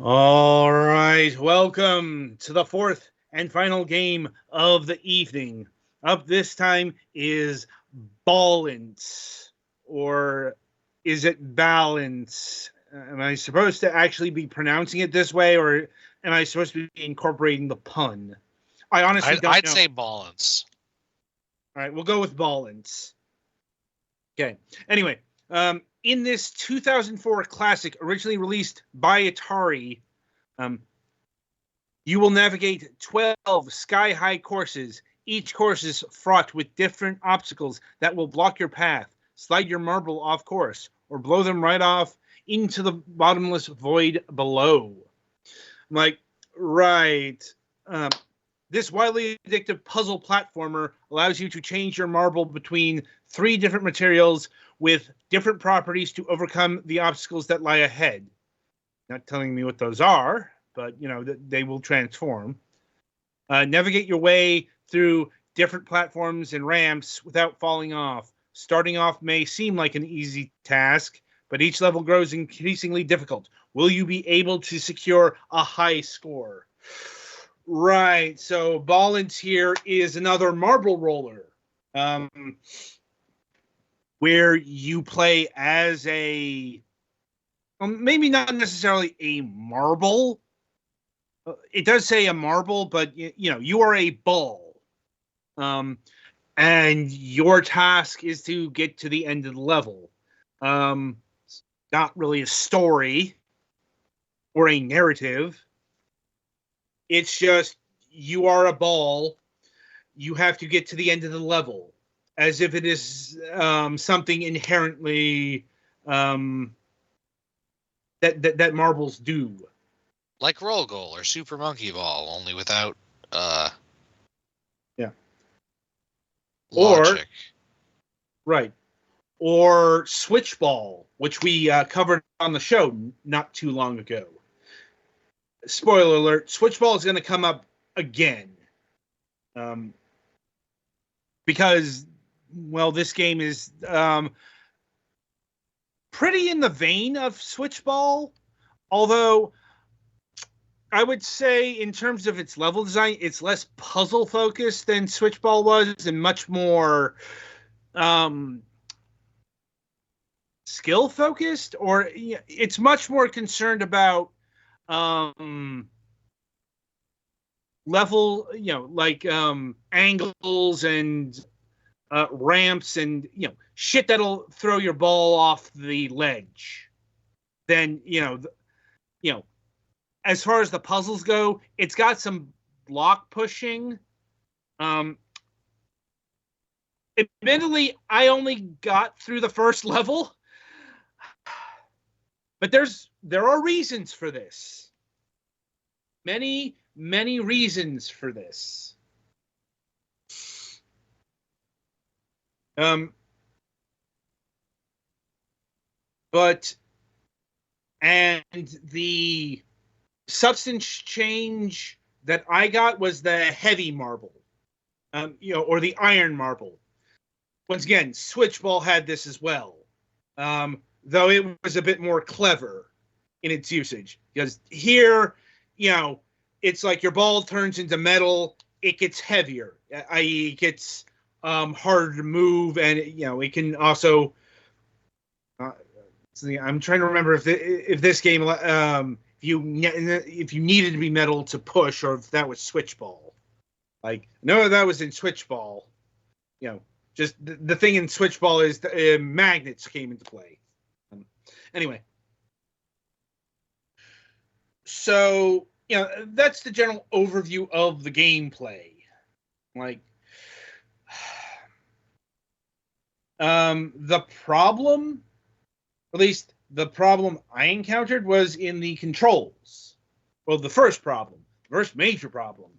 All right, welcome to the fourth and final game of the evening. Up this time is Ballance, or is it Balance? Am I supposed to actually be pronouncing it this way, or am I supposed to be incorporating the pun? I honestly don't I'd know. say Ballance. All right, we'll go with Ballance. Okay. Anyway, in this 2004 classic, originally released by Atari, you will navigate 12 sky-high courses. Each course is fraught with different obstacles that will block your path, slide your marble off course, or blow them right off into the bottomless void below. I'm like, right. Um, this wildly addictive puzzle platformer allows you to change your marble between 3 different materials with different properties to overcome the obstacles that lie ahead. Not telling me what those are, but they will transform. Navigate your way through different platforms and ramps without falling off. Starting off may seem like an easy task, but each level grows increasingly difficult. Will you be able to secure a high score? Right, so Ballance here is another marble roller, where you play as maybe not necessarily a marble. It does say a marble, but you are a ball, and your task is to get to the end of the level. It's not really a story or a narrative. It's just you are a ball. You have to get to the end of the level, as if it is something inherently that marbles do. Like Roll Goal or Super Monkey Ball, only without Yeah. logic. Right. Or Switch Ball, which we covered on the show not too long ago. Spoiler alert, Switch Ball is going to come up again. Because, well, this game is pretty in the vein of Switch Ball, although I would say in terms of its level design, it's less puzzle focused than Switch Ball was and much more skill focused, or it's much more concerned about level, like angles and ramps and shit that'll throw your ball off the ledge. Then as far as the puzzles go, it's got some block pushing. Admittedly, I only got through the first level, but there are reasons for this. Many reasons for this. But the substance change that I got was the heavy marble, or the iron marble. Once again, Switch Ball had this as well, though it was a bit more clever in its usage. Because here, it's like your ball turns into metal, it gets heavier, i.e. it gets harder to move, and it can also I'm trying to remember if this game if you needed to be metal to push, or if that was Switch Ball. Like, no, that was in Switch Ball. Just the thing in Switch Ball is the magnets came into play. Anyway, so that's the general overview of the gameplay. Like, the problem, at least the problem I encountered, was in the controls. Well, the first major problem,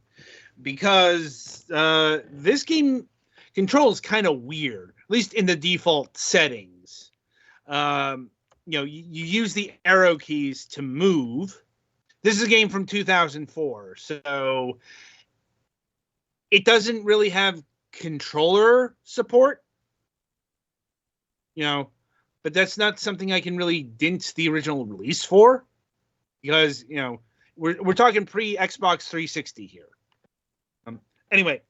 because this game controls kind of weird, at least in the default settings. You use the arrow keys to move. This is a game from 2004, so it doesn't really have controller support. But that's not something I can really dint the original release for, because we're talking pre Xbox 360 here. Anyway,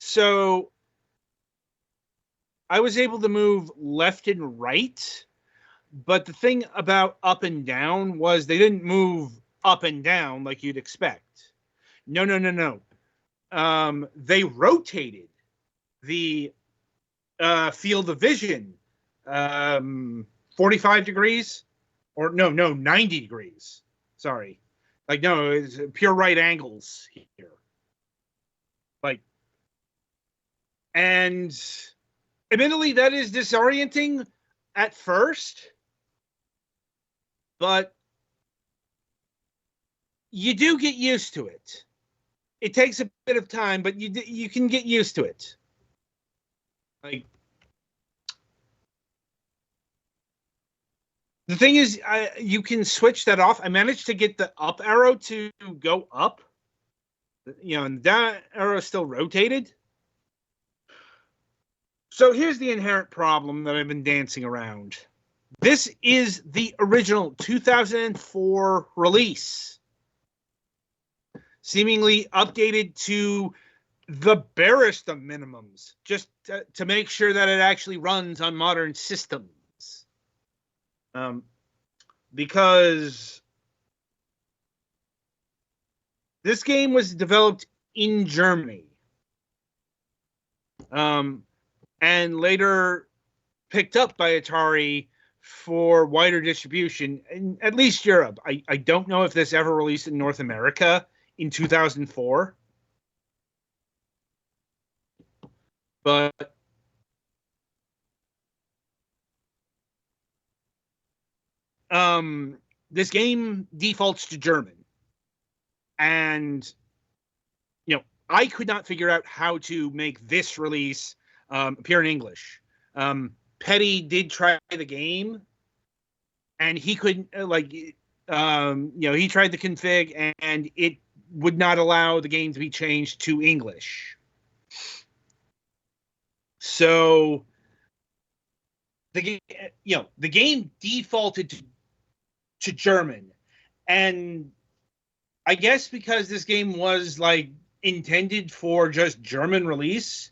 so I was able to move left and right, but the thing about up and down was they didn't move up and down like you'd expect. No. They rotated the field of vision 45 degrees, or no, 90 degrees. Sorry. Like, no, it's pure right angles here. Like, and admittedly, that is disorienting at first, but you do get used to it. It takes a bit of time, but you can get used to it. Like, the thing is, you can switch that off. I managed to get the up arrow to go up, and that arrow still rotated. So here's the inherent problem that I've been dancing around. This is the original 2004 release, seemingly updated to the barest of minimums, just to make sure that it actually runs on modern systems. Because this game was developed in Germany, and later picked up by Atari for wider distribution in at least Europe. I don't know if this ever released in North America in 2004. But this game defaults to German. And, I could not figure out how to make this release appear in English. Petty did try the game, and he couldn't, he tried the config, and it would not allow the game to be changed to English. So the game defaulted to German, and I guess because this game was intended for just German release,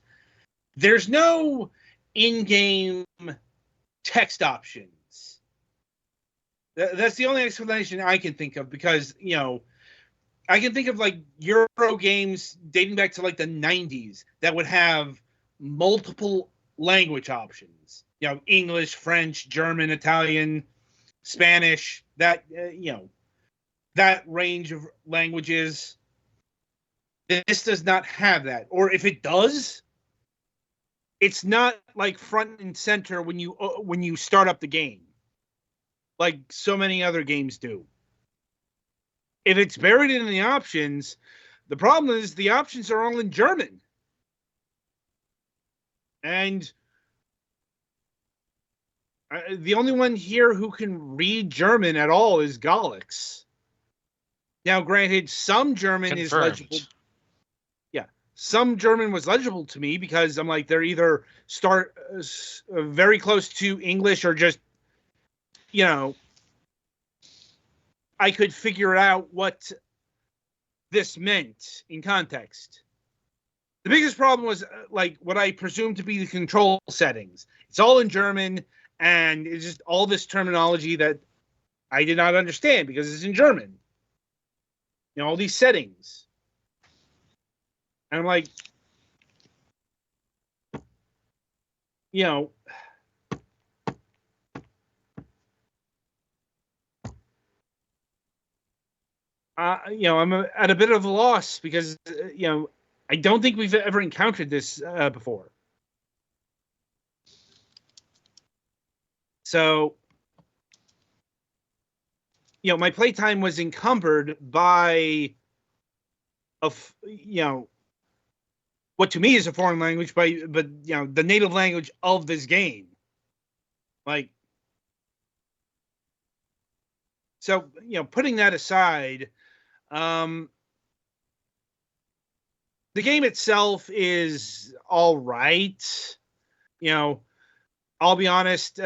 there's no in-game text options. That's the only explanation I can think of, because I can think of Euro games dating back to the 90s that would have multiple language options. English, French, German, Italian, Spanish, that that range of languages. This does not have that. Or if it does, it's not front and center when you start up the game, like so many other games do. If it's buried in the options, the problem is the options are all in German. And the only one here who can read German at all is Galax. Now, granted, some German Confirmed. is legible. Yeah, some German was legible to me because I'm they're either start very close to English or just, I could figure out what this meant in context. The biggest problem was what I presume to be the control settings. It's all in German, and it's just all this terminology that I did not understand because it's in German. All these settings. And I'm I'm at a bit of a loss because, I don't think we've ever encountered this before. So, my playtime was encumbered by, what to me is a foreign language, but the native language of this game. So, putting that aside, the game itself is all right. I'll be honest.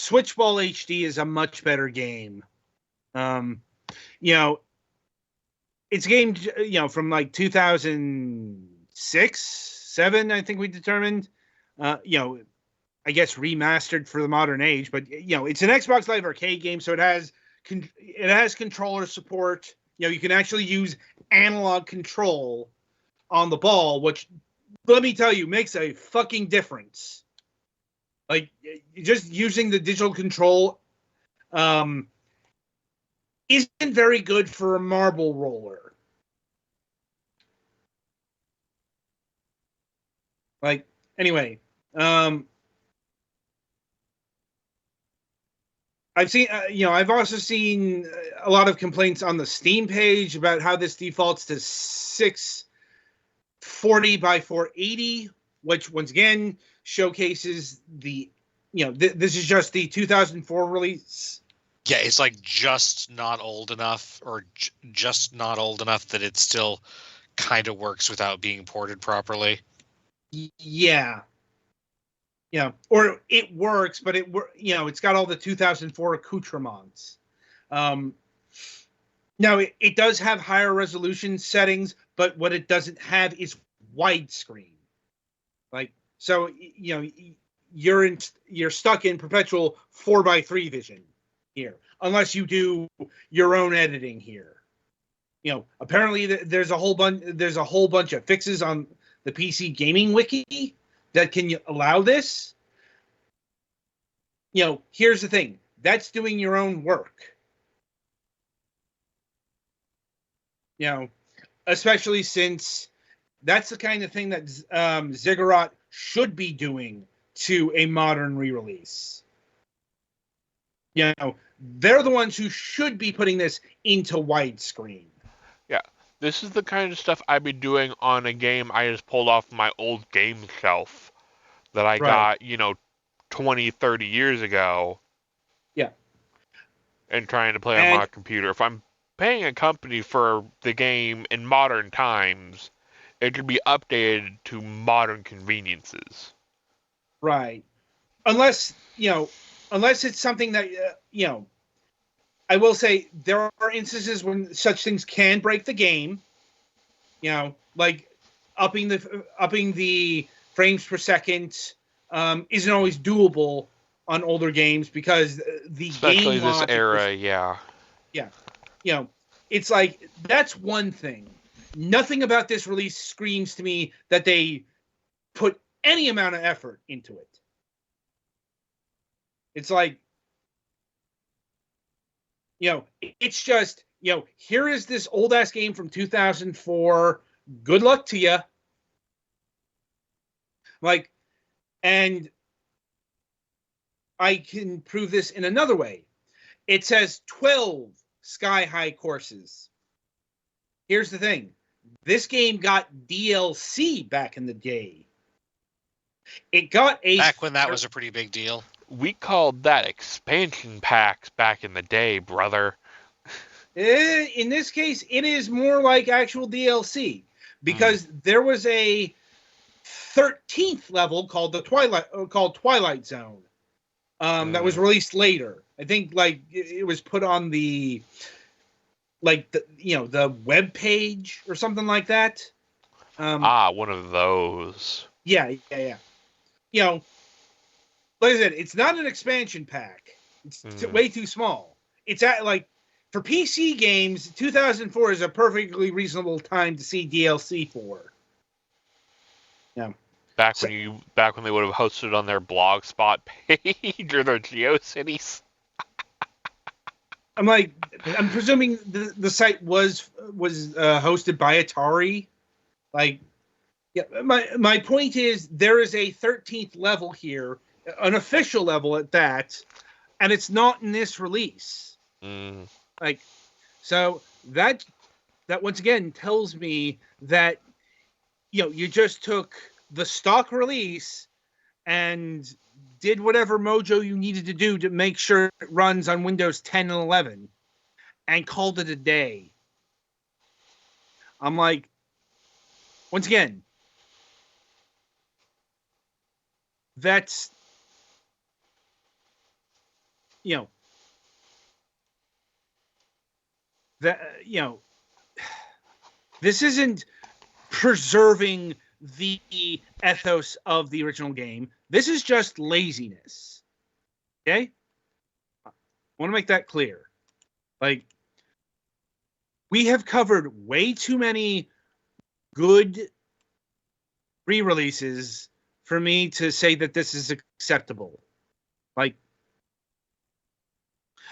Switchball HD is a much better game. You know, it's a game, you know, from like 2006, 7, I think we determined. You know, I guess remastered for the modern age, but you know, it's an Xbox Live Arcade game, so it has controller support. You know, you can actually use analog control on the ball, which, let me tell you, makes a fucking difference. Like, just using the digital control isn't very good for a marble roller. Like, anyway, I've seen, you know, I've also seen a lot of complaints on the Steam page about how this defaults to 640 by 480, which once again showcases the, you know, this is just the 2004 release. Yeah, it's like just not old enough, or just not old enough that it still kind of works without being ported properly. Yeah. Yeah, or it works, but you know, it's got all the 2004 accoutrements. Now it does have higher resolution settings, but what it doesn't have is widescreen. Like, so, you know, you're stuck in perpetual 4:3 vision here, unless you do your own editing here. You know, apparently there's a whole bunch of fixes on the PC gaming wiki that can allow this. You know, here's the thing. That's doing your own work. You know, especially since that's the kind of thing that Ziggurat should be doing to a modern re-release. You know, they're the ones who should be putting this into widescreen. Yeah, this is the kind of stuff I'd be doing on a game I just pulled off my old game shelf that I got, you know, 20, 30 years ago. Yeah. And trying to play on my computer. If I'm paying a company for the game in modern times, it could be updated to modern conveniences. Right. Unless it's something that, you know, I will say there are instances when such things can break the game. You know, like upping the frames per second isn't always doable on older games because the especially game this era, yeah. Yeah. You know, it's like, that's one thing. Nothing about this release screams to me that they put any amount of effort into it. It's like, you know, it's just, you know, here is this old ass game from 2004. Good luck to you. Like, and I can prove this in another way. It says 12 sky-high courses. Here's the thing. This game got DLC back in the day. It got back when that was a pretty big deal. We called that expansion packs back in the day, brother. In this case, it is more like actual DLC because there was a 13th level called Twilight Zone that was released later. I think like it was put on the the web page or something like that. One of those. Yeah. You know, like I said, it's not an expansion pack. It's way too small. It's at like, for PC games, 2004 is a perfectly reasonable time to see DLC for. Yeah. Back when they would have hosted on their Blogspot page or their GeoCities. I'm presuming the site was hosted by Atari. Like, yeah. My point is there is a 13th level here, an official level at that, and it's not in this release. Like, so that once again tells me that, you know, you just took the stock release and did whatever mojo you needed to do to make sure it runs on Windows 10 and 11 and called it a day. I'm like, once again, that's you know, that, you know, this isn't preserving the ethos of the original game. This is just laziness. Okay? I want to make that clear. Like, we have covered way too many good re-releases for me to say that this is acceptable. Like,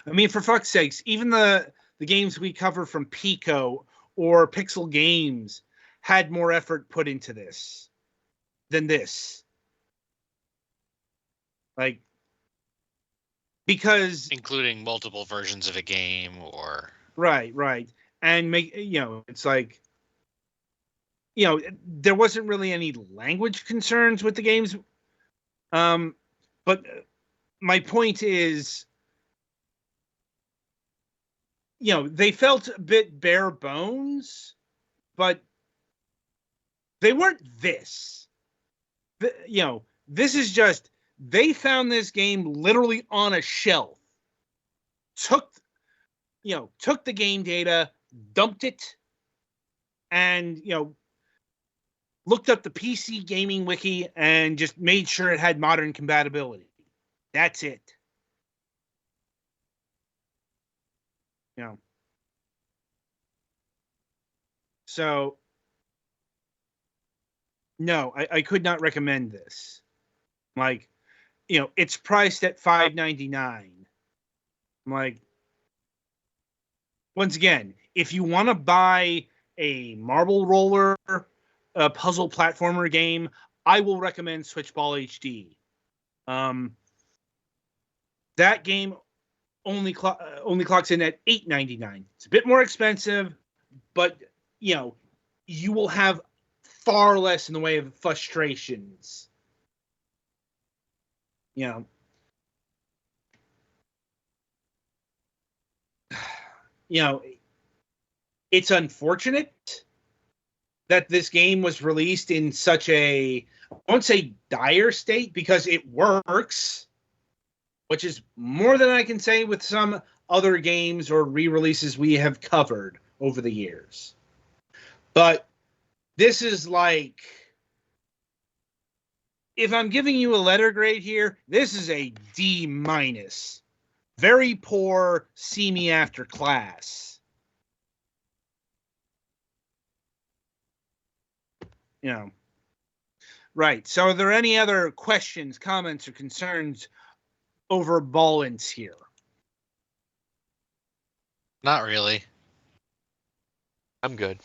I mean, for fuck's sakes, even the games we cover from Pico or Pixel Games had more effort put into this than this. Like, because including multiple versions of a game or right. And make, you know, it's like, you know, there wasn't really any language concerns with the games. But my point is, you know, they felt a bit bare bones, but they weren't this. You know, this is just, they found this game literally on a shelf, took the game data, dumped it, and, you know, looked up the PC gaming wiki and just made sure it had modern compatibility. That's it. You know. So, no, I could not recommend this. Like, you know, it's priced at $5.99. I'm like, once again, if you want to buy a marble roller, a puzzle platformer game, I will recommend Switchball HD. That game only clocks in at $8.99. It's a bit more expensive, but, you know, you will have far less in the way of frustrations. You know, it's unfortunate that this game was released in such a, I won't say dire state, because it works, which is more than I can say with some other games or re-releases we have covered over the years. But this is like, if I'm giving you a letter grade here, this is a D-. Very poor, see me after class. You know. Right. So are there any other questions, comments, or concerns over Ballance here? Not really. I'm good.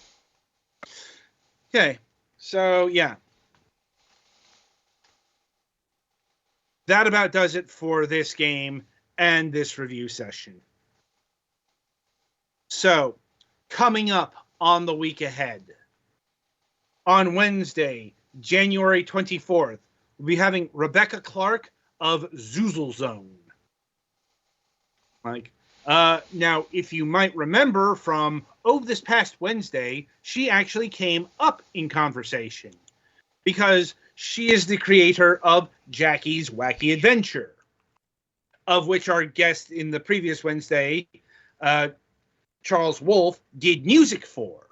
Okay. So, yeah. That about does it for this game and this review session. So, coming up on the week ahead, on Wednesday, January 24th, we'll be having Rebecca Clark of Zoozle Zone. Like, now, if you might remember from this past Wednesday, she actually came up in conversation because she is the creator of Jackie's Wacky Adventure, of which our guest in the previous Wednesday, Charles Wolfe, did music for.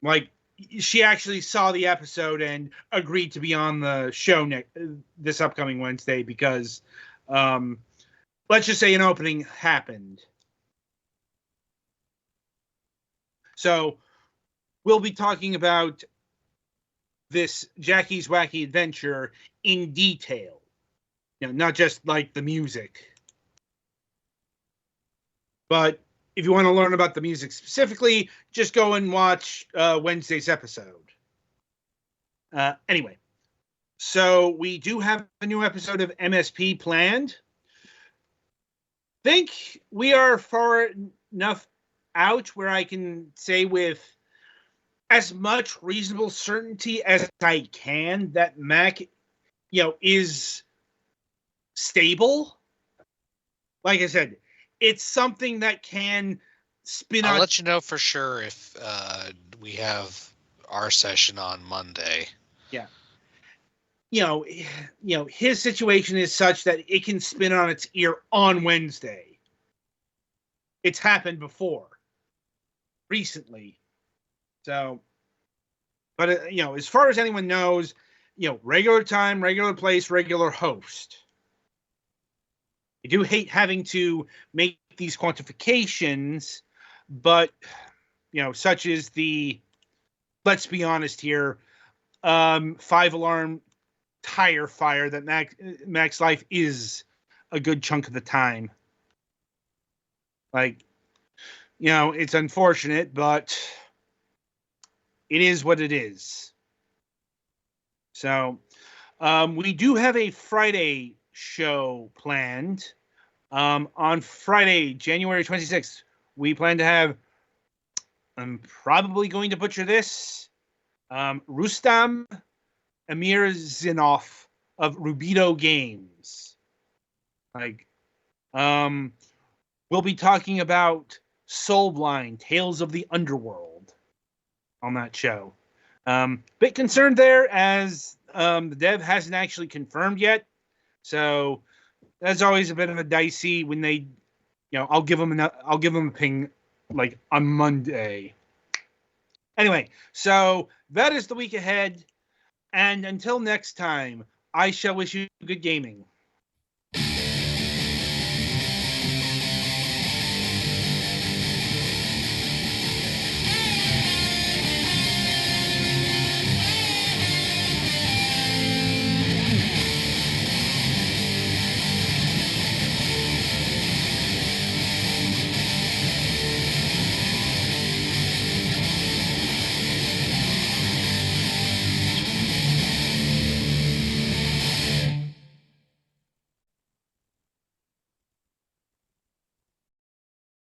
Like, she actually saw the episode and agreed to be on the show this upcoming Wednesday because, let's just say, an opening happened. So we'll be talking about this Jackie's Wacky Adventure in detail. You know, not just like the music. But if you want to learn about the music specifically, just go and watch Wednesday's episode. Anyway, so we do have a new episode of MSP planned. Think we are far enough out where I can say with as much reasonable certainty as I can that Mac, you know, is stable. Like I said, it's something that can spin out. I'll let you know for sure if we have our session on Monday. Yeah. his situation is such that it can spin on its ear on Wednesday. It's happened before, recently. So, but as far as anyone knows, regular time, regular place, regular host. I do hate having to make these quantifications, but such is the, let's be honest here, 5-alarm tire fire that Max Life is a good chunk of the time. Like, it's unfortunate, but it is what it is. So, we do have a Friday show planned. On Friday, January 26th, we plan to have, I'm probably going to butcher this, Rustam Amirzinov of Rubido Games. We'll be talking about Soulblind, Tales of the Underworld on that show. Bit concerned there as the dev hasn't actually confirmed yet. So that's always a bit of a dicey when they, I'll give them a ping like on Monday. Anyway, so that is the week ahead. And until next time, I shall wish you good gaming.